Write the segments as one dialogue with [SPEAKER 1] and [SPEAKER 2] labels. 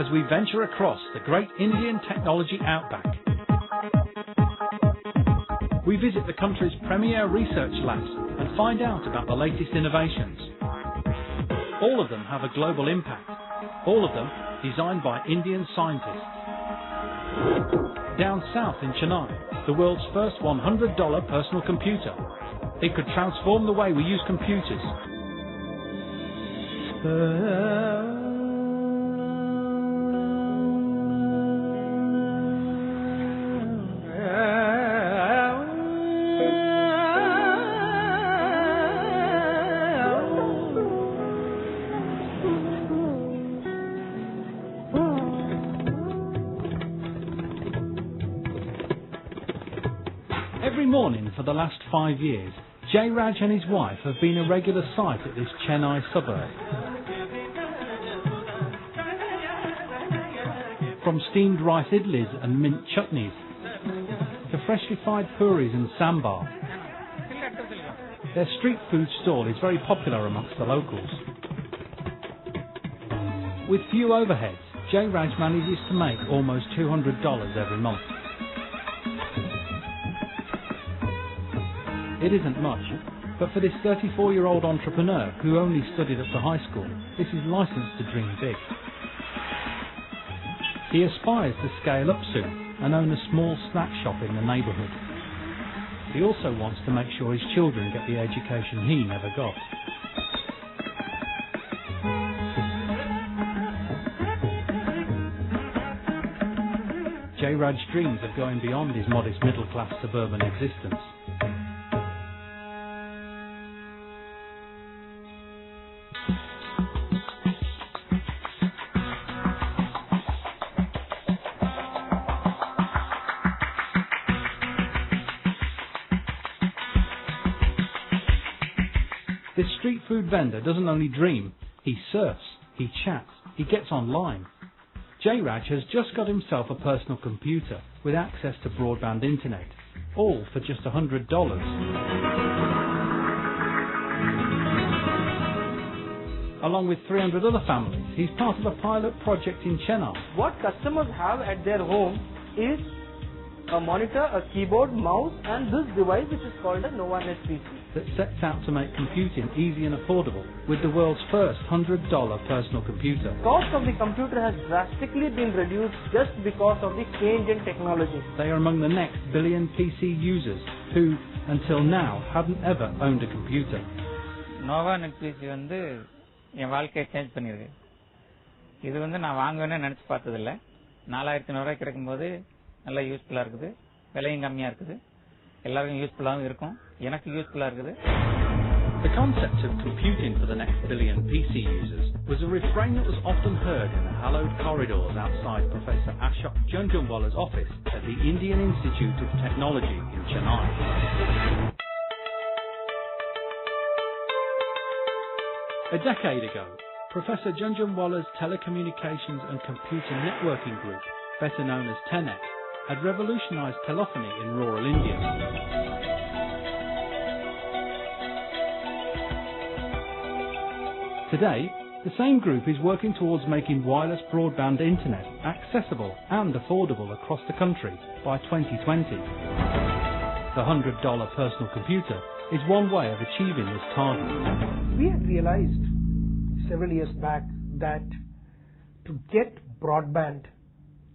[SPEAKER 1] as we venture across the great Indian technology outback. We visit the country's premier research labs and find out about the latest innovations. All of them have a global impact, all of them designed by Indian scientists. Down south in Chennai, the world's first $100 personal computer. It could transform the way we use computers. Every morning for the last 5 years, Jay Raj and his wife have been a regular sight at this Chennai suburb. From steamed rice idlis and mint chutneys, to freshly fried puris and sambar, their street food stall is very popular amongst the locals. With few overheads, Jay Raj manages to make almost $200 every month. It isn't much, but for this 34-year-old entrepreneur who only studied up to high school, this is license to dream big. He aspires to scale up soon and own a small snack shop in the neighbourhood. He also wants to make sure his children get the education he never got. Jay Raj dreams of going beyond his modest middle-class suburban existence. This street food vendor doesn't only dream, he surfs, he chats, he gets online. Jay Raj has just got himself a personal computer with access to broadband internet, all for just $100. Along with 300 other families, he's part of a pilot project in Chennai.
[SPEAKER 2] What customers have at their home is a monitor, a keyboard, mouse and this device which is called a novatium PC.
[SPEAKER 1] That sets out to make computing easy and affordable with the world's first $100 personal computer.
[SPEAKER 2] The cost of the computer has drastically been reduced just because of the change in technology.
[SPEAKER 1] They are among the next billion PC users who, until now, hadn't ever owned a computer.
[SPEAKER 3] novatium PC வந்து என் வாழ்க்கையை change பண்ணிருக்கு. இது வந்து நான் வாங்குவேன்னு நினைச்சு பார்த்ததில்லை. 4500 ரூபாய்க்கு கிடைக்கும்போது நல்லா யூஸ்ஃபுல்லா இருக்குது. விலையும் கம்மியா இருக்குது. எல்லாருக்கும் யூஸ்ஃபுல்லாவும் இருக்கும். எனக்கு யூஸ்ஃபுல்லா இருக்குது.
[SPEAKER 1] The concept of computing for the next billion PC users was a refrain that was often heard in the hallowed corridors outside Professor Ashok Junjunwala's office at the Indian Institute of Technology in Chennai. A decade ago, Professor Junjunwala's Telecommunications and Computer Networking Group, better known as TENET, had revolutionized telephony in rural India. Today, the same group is working towards making wireless broadband internet accessible and affordable across the country by 2020. The $100 personal computer is one way of achieving this target.
[SPEAKER 4] We had realized several years back that to get broadband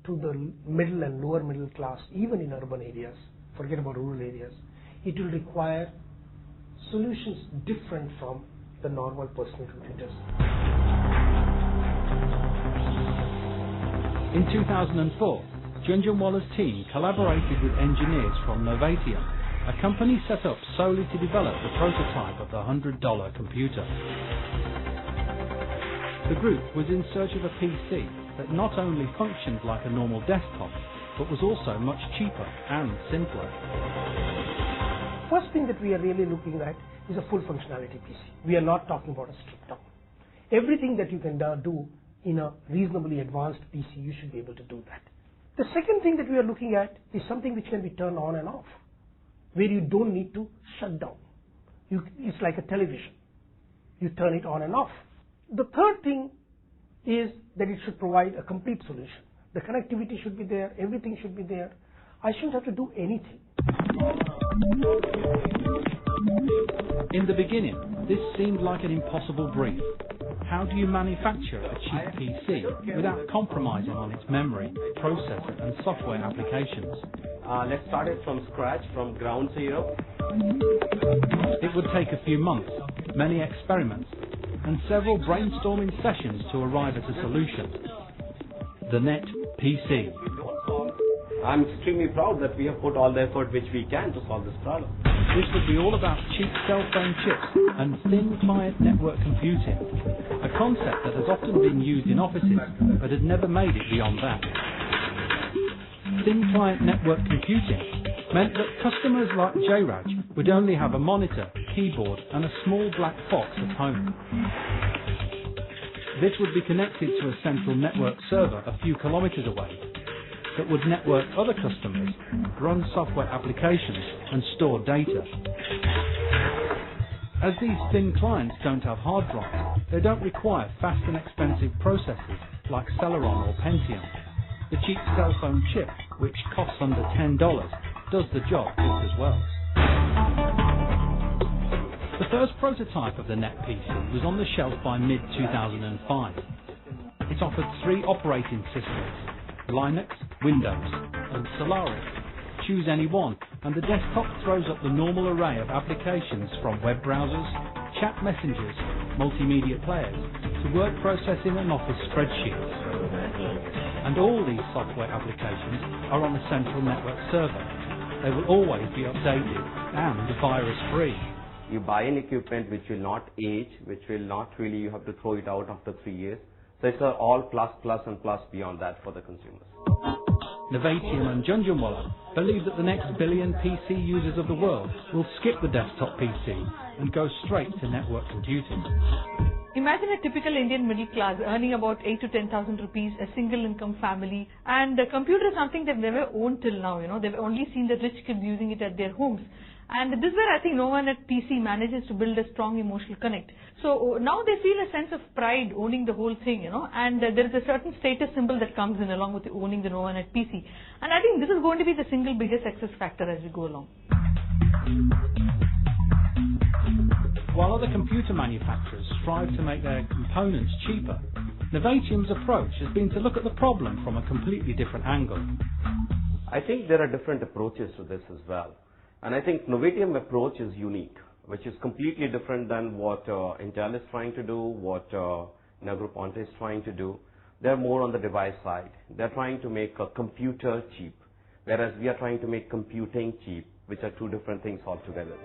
[SPEAKER 4] to the middle and lower middle class, even in urban areas, forget about rural areas, it will require solutions different from the normal personal computers.
[SPEAKER 1] In 2004, Junjunwala's team collaborated with engineers from Novatium, a company set up solely to develop the prototype of the $100 computer. The group was in search of a PC that not only functioned like a normal desktop, but was also much cheaper and simpler.
[SPEAKER 4] First thing that we are really looking at is a full functionality PC. We are not talking about a stripped down. Everything that you can do in a reasonably advanced PC, you should be able to do that. The second thing that we are looking at is something which can be turned on and off, where you don't need to shut down. It's like a television. You turn it on and off. The third thing is that it should provide a complete solution. The connectivity should be there, everything should be there. I shouldn't have to do anything.
[SPEAKER 1] In the beginning, this seemed like an impossible brief. How do you manufacture a cheap PC without compromising on its memory, processor and software applications?
[SPEAKER 5] Let's start it from scratch, from ground zero.
[SPEAKER 1] It would take a few months, many experiments, and several brainstorming sessions to arrive at a solution. The Net PC.
[SPEAKER 5] I'm extremely proud that we have put all the effort which we can to solve this problem.
[SPEAKER 1] This would be all about cheap cell phone chips and thin client network computing, a concept that has often been used in offices but had never made it beyond that. Thin client network computing meant that customers like Jayraj would only have a monitor, keyboard and a small black box at home. This would be connected to a central network server a few kilometers away that would network other customers, run software applications and store data. As these thin clients don't have hard drives, they don't require fast and expensive processors like Celeron or Pentium. The cheap cell phone chip, which costs under $10, does the job just as well. The first prototype of the Net PC was on the shelf by mid-2005. It offered 3 operating systems: Linux, Windows and Solaris. Choose any one and the desktop throws up the normal array of applications from web browsers, chat messengers, multimedia players to word processing and office spreadsheets. And all these software applications are on a central network server. They will always be updated and virus free.
[SPEAKER 5] You buy an equipment which will not age, which will not really, you have to throw it out after 3 years. So it's all plus and plus beyond that for the consumers.
[SPEAKER 1] Novatium and Junjunwala believe that the next billion PC users of the world will skip the desktop PC and go straight to network computing.
[SPEAKER 6] Imagine a typical Indian middle class earning about 8 to 10,000 rupees, a single income family, and the computer is something they've never owned till now. They've only seen the rich kids using it at their homes. And this is where I think Novanet PC manages to build a strong emotional connect. So now they feel a sense of pride owning the whole thing, and there is a certain status symbol that comes in along with owning the Novanet PC. And I think this is going to be the single biggest success factor as we go along.
[SPEAKER 1] While other computer manufacturers strive to make their components cheaper, Novatium's approach has been to look at the problem from a completely different angle.
[SPEAKER 5] I think there are different approaches to this as well. And I think Novatium approach is unique, which is completely different than what Intel is trying to do, what Negroponte is trying to do. They're more on the device side. They're trying to make a computer cheap, whereas we are trying to make computing cheap, which are two different things altogether.